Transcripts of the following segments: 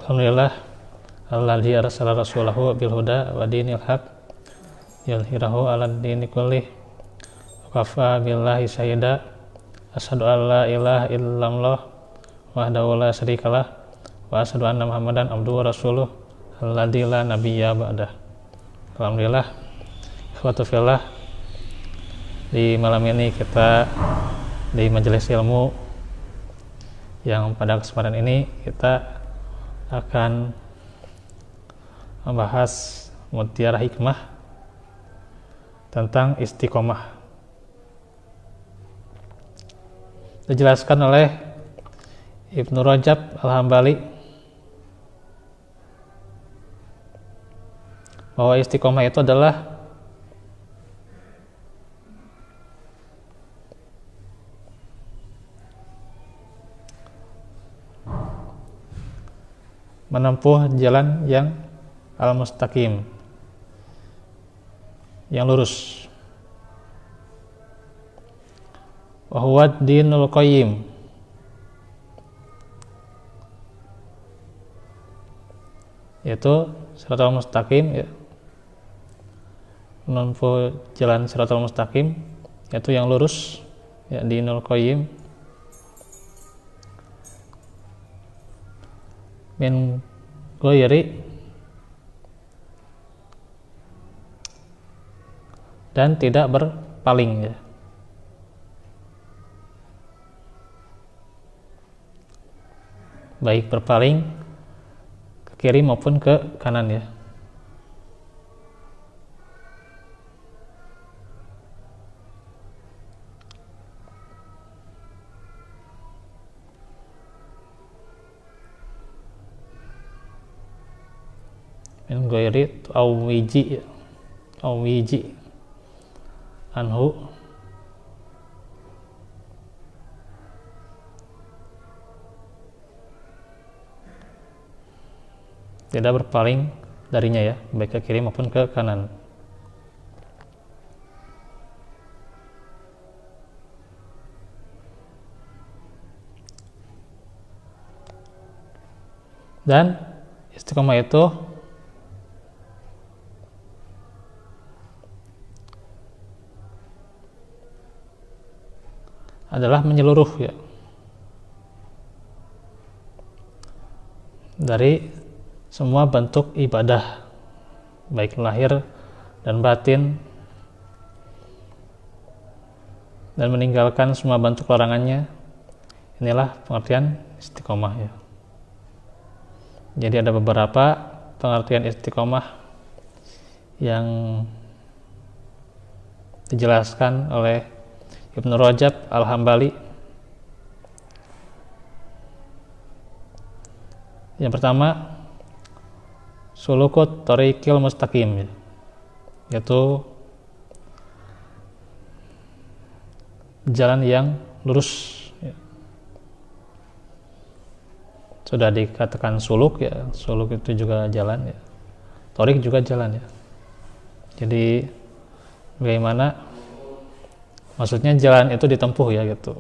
Alhamdulillah alladzi arsala rasulahu bil huda wa dinil haq yuzhirahu 'alad dini kullih wa kafa billahi syahida. Asyhadu an la ilaha illallah wahdahu la syarikalah wa asyhadu anna Muhammadan abduhu wa rasuluh alladzi la nabiyya ba'dah. Alhamdulillah, ikhwatu fillah, di malam ini kita di majelis ilmu yang pada kesempatan ini kita akan membahas mutiara hikmah tentang istiqomah. Dijelaskan oleh Ibnu Rajab Al-Hambali bahwa istiqomah itu adalah menempuh jalan yang al-mustaqim, yang lurus. Wa huwa dinul qayyim, yaitu siratal mustaqim, ya. Menempuh jalan siratal mustaqim, yaitu yang lurus, ya, dinul qayyim. Min ghairi, dan tidak berpaling, ya. Baik berpaling ke kiri maupun ke kanan, ya. Min ghairi awiji anhu, tidak berpaling darinya, ya, baik ke kiri maupun ke kanan. Dan istiqomah itu adalah menyeluruh, ya, dari semua bentuk ibadah, baik lahir dan batin, dan meninggalkan semua bentuk larangannya. Inilah pengertian istiqomah, ya. Jadi ada beberapa pengertian istiqomah yang dijelaskan oleh Ibnu Rajab Al-Hambali. Yang pertama, sulukut thoriqil mustaqim, yaitu jalan yang lurus, ya. Sudah dikatakan suluk, ya. Suluk itu juga jalan, ya. Thoriq juga jalan, ya. Jadi bagaimana maksudnya jalan itu ditempuh, ya, gitu.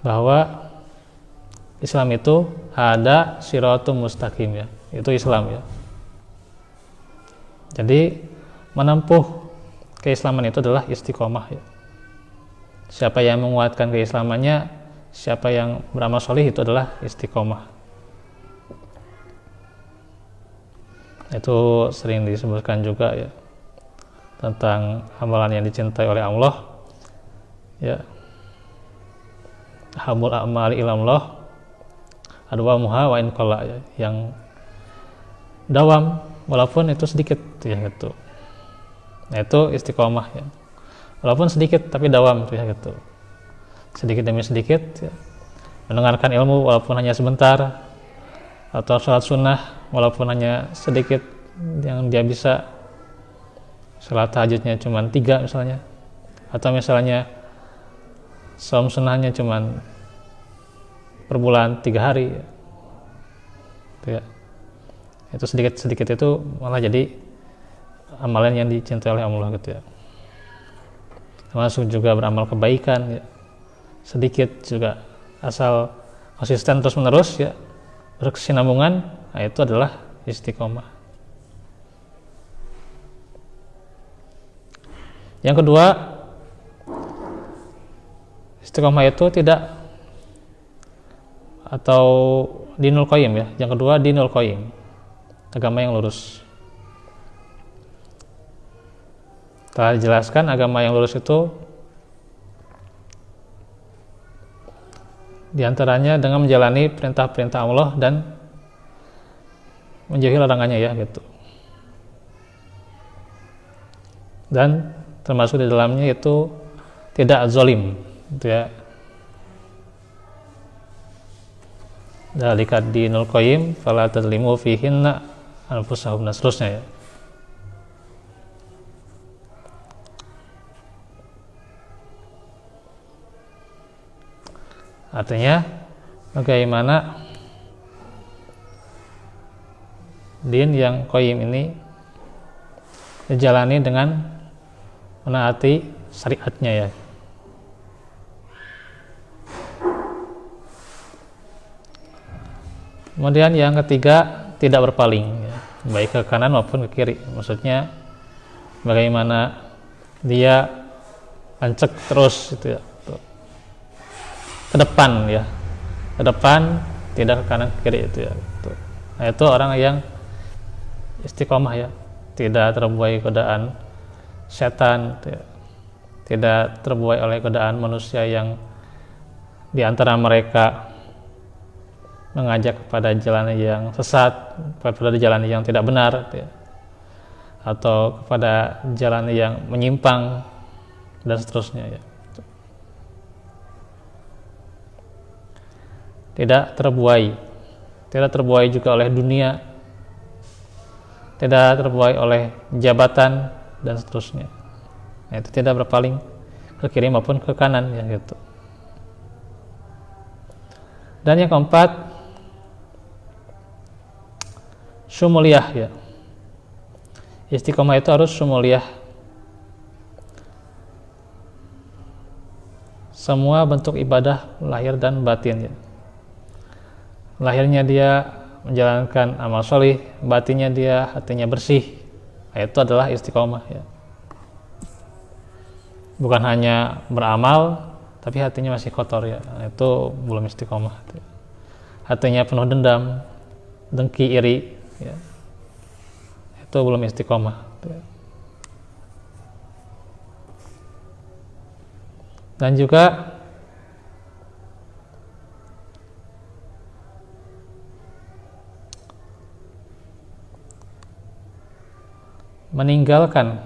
Bahwa Islam itu ada siratum mustaqim, ya. Itu Islam, ya. Jadi menempuh keislaman itu adalah istiqomah, ya. Siapa yang menguatkan keislamannya, siapa yang beramal solih, itu adalah istiqomah. Itu sering disebutkan juga, ya, tentang amalan yang dicintai oleh Allah, ya. Habul a'mali ilallah adwamuha wa in qalla, ya, yang dawam walaupun itu sedikit, ya, gitu. Nah, itu istiqomah, ya. Walaupun sedikit tapi dawam, ya, gitu. Sedikit demi sedikit, ya. Mendengarkan ilmu walaupun hanya sebentar, atau sholat sunnah walaupun hanya sedikit yang dia bisa. Sholat tahajudnya cuma 3 misalnya, atau misalnya saum sunnahnya cuma per bulan 3 hari, ya. Ya. Itu sedikit-sedikit itu malah jadi amalan yang dicintai oleh Allah, gitu, ya. Termasuk juga beramal kebaikan, ya. Sedikit juga asal konsisten terus menerus ya, berkesinambungan, nah itu adalah istiqomah. Yang kedua, istiqomah itu tidak, atau dinul qayyim ya. Yang kedua dinul qayyim, agama yang lurus. Telah dijelaskan agama yang lurus itu diantaranya dengan menjalani perintah-perintah Allah dan menjauhi larangannya ya gitu. Dan termasuk di dalamnya itu tidak zalim gitu ya. Dzalika dinul qayyim fala tadzlimu fihinna anfusahum, dan seterusnya ya. Artinya bagaimana din yang qayyim ini dijalani dengan menaati syariatnya ya. Kemudian yang ketiga, tidak berpaling ya, baik ke kanan maupun ke kiri. Maksudnya bagaimana dia lancek terus gitu ya, ke depan ya, ke depan, tidak ke kanan ke kiri itu ya gitu. Nah itu orang yang istiqomah ya, tidak terbuai godaan setan ya, tidak terbuai oleh godaan manusia yang diantara mereka mengajak kepada jalan yang sesat, kepada jalan yang tidak benar ya, atau kepada jalan yang menyimpang dan seterusnya ya. Tidak terbuai juga oleh dunia, tidak terbuai oleh jabatan dan seterusnya. Nah, itu tidak berpaling ke kiri maupun ke kanan ya gitu. Dan yang keempat, syumuliyah ya. Istiqomah itu harus syumuliyah. Semua bentuk ibadah lahir dan batin ya. Lahirnya dia menjalankan amal sholih, batinnya dia hatinya bersih, itu adalah istiqomah ya. Bukan hanya beramal tapi hatinya masih kotor ya, itu belum istiqomah. Hatinya penuh dendam, dengki, iri ya, itu belum istiqomah ya. Dan juga meninggalkan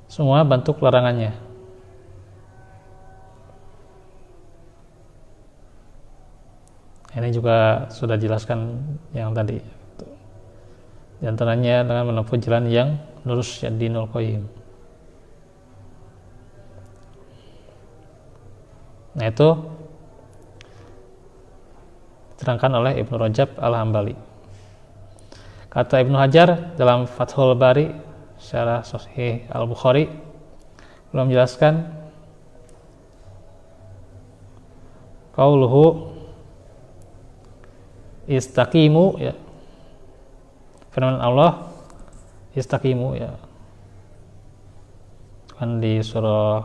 semua bentuk larangannya. Ini juga sudah jelaskan yang tadi. Di antaranya dengan menempuh jalan yang lurus ya, dinul qayyim. Nah itu diterangkan oleh Ibnu Rajab Al-Hambali. Kata Ibnu Hajar dalam Fathul Bari syarah Sahih Al-Bukhari belum menjelaskan qauluhu istaqimu ya, firman Allah istaqimu ya, kan di surah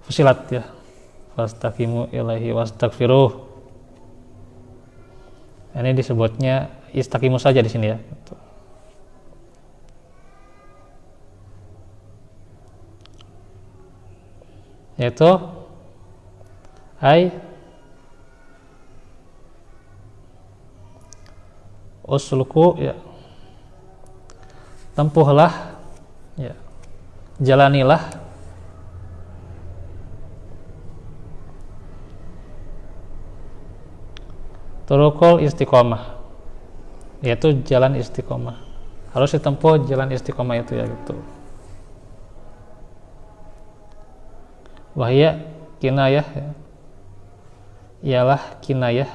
Fusilat ya, fastaqimu ilaihi wastaghfiruh. Ini disebutnya istaqimu saja di sini ya. Yaitu usluku ya, tempuhlah ya, jalanilah turukul istiqomah, yaitu jalan istiqomah. Harus ditempuh jalan istiqomah itu ya gitu. Wahya kinayah ya, ialah kinayah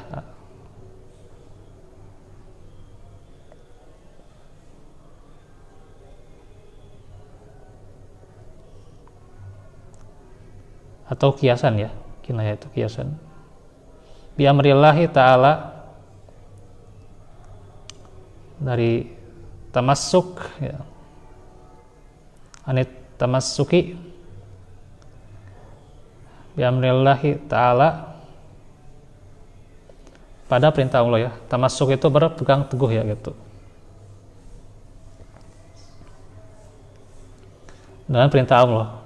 atau kiasan ya, kinayah itu kiasan. Bi amrillahi ta'ala, dari tamassuk ya, anit tamassuki bi amrillahi ta'ala, pada perintah Allah ya. Tamassuk itu berpegang teguh ya gitu, dengan perintah Allah.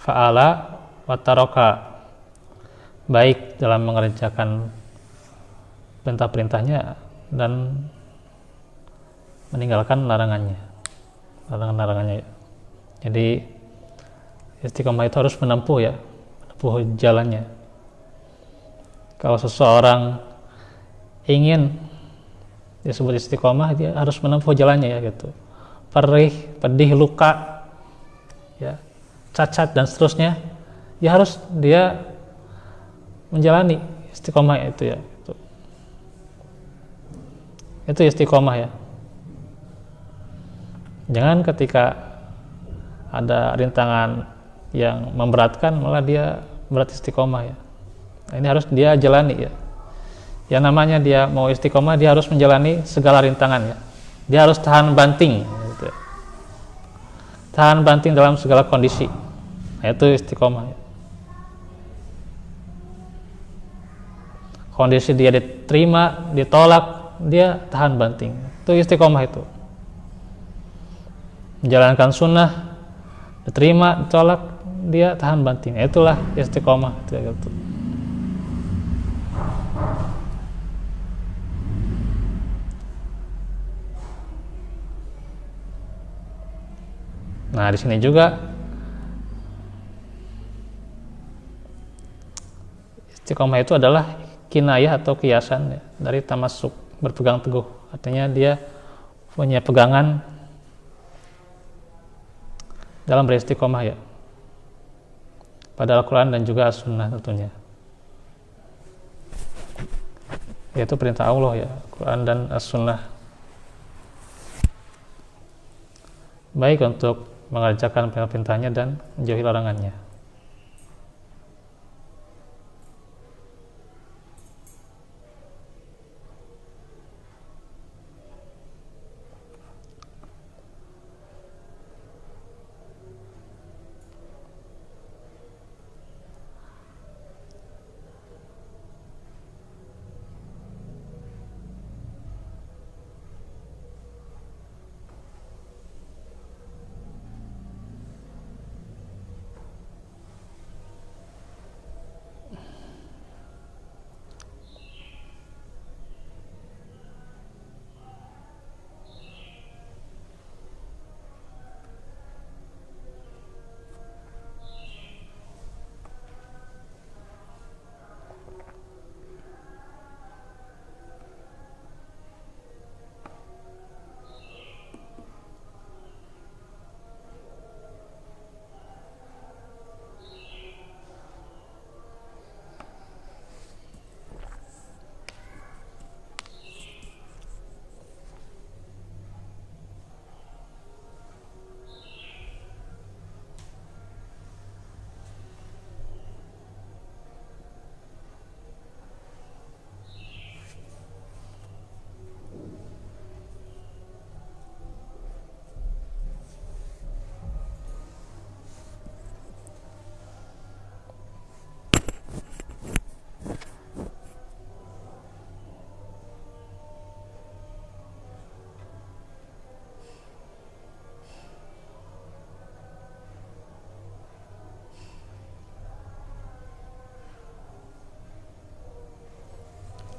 Fa'ala wa taraka, baik dalam mengerjakan perintah-perintahnya dan meninggalkan larangan-larangannya ya. Jadi istiqomah itu harus menempuh ya, menempuh jalannya. Kalau seseorang ingin disebut istiqomah, dia harus menempuh jalannya ya gitu. Perih, pedih, luka ya, cacat dan seterusnya, ya harus dia menjalani istiqomah itu ya gitu. Itu istiqomah ya. Jangan ketika ada rintangan yang memberatkan malah dia berat istiqomah ya. Nah, ini harus dia jalani ya. Yang namanya dia mau istiqomah, dia harus menjalani segala rintangan ya. Dia harus tahan banting gitu. Tahan banting dalam segala kondisi. Nah, itu istiqomah ya. Kondisi dia diterima, ditolak, dia tahan banting. Itu istiqomah itu. Menjalankan sunnah, diterima, ditolak, dia tahan banting. Itulah istiqomah gitu. Nah, di sini juga istiqomah itu adalah kinayah atau kiasan ya, dari tamassuk, berpegang teguh. Artinya dia punya pegangan dalam beristiqomah ya, pada Al-Quran dan juga As-Sunnah tentunya, yaitu perintah Allah ya, Al-Quran dan As-Sunnah, baik untuk mengerjakan perintah-perintahnya dan menjauhi larangannya.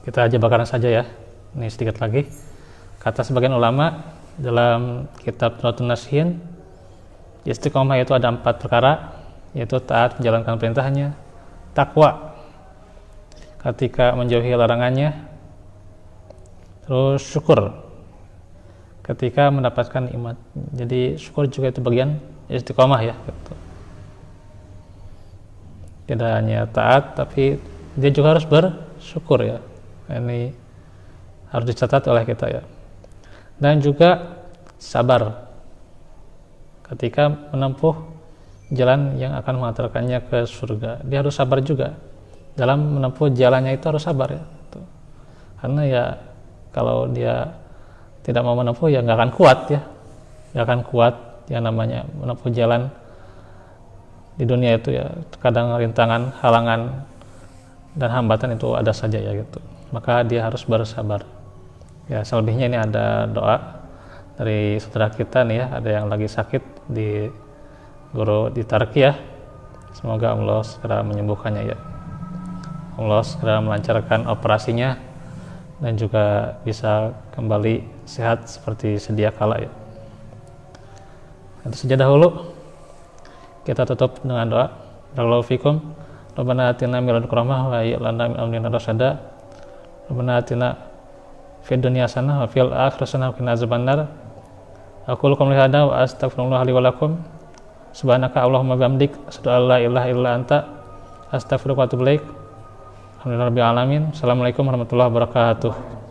Kita jabarkan saja ya, ini sedikit lagi. Kata sebagian ulama dalam kitab Nurun Nasihin, istiqomah itu ada 4 perkara, yaitu taat menjalankan perintahnya, takwa ketika menjauhi larangannya, terus syukur ketika mendapatkan nikmat. Jadi syukur juga itu bagian istiqomah ya gitu. Tidak hanya taat, tapi dia juga harus bersyukur ya. Ini harus dicatat oleh kita ya. Dan juga sabar ketika menempuh jalan yang akan mengantarkannya ke surga. Dia harus sabar juga dalam menempuh jalannya, itu harus sabar ya. Karena ya kalau dia tidak mau menempuh ya nggak akan kuat ya, nggak akan kuat. Yang namanya menempuh jalan di dunia itu ya kadang rintangan, halangan dan hambatan itu ada saja ya gitu. Maka dia harus bersabar. Ya selebihnya ini ada doa dari saudara kita nih ya, ada yang lagi sakit di guru di Turki ya. Semoga Allah segera menyembuhkannya ya. Allah segera melancarkan operasinya dan juga bisa kembali sehat seperti sedia kala ya. Itu saja dahulu. Kita tutup dengan doa. Barakallahu fikum. Rabbana atina min ladunka rahmah wa hayyi lana min amrina rasyada. Rabbana atina fid dunya hasanah wa fil akhirati hasanah wa qina azabannar. Aqulu qouli hadza wa astaghfirullah li wa lakum. Subhanaka Allahumma bihamdik asyhadu an la ilaha illa anta astaghfiruka wa atubu ilaik. Alhamdulillahirabbil alamin. Assalamualaikum warahmatullahi wabarakatuh.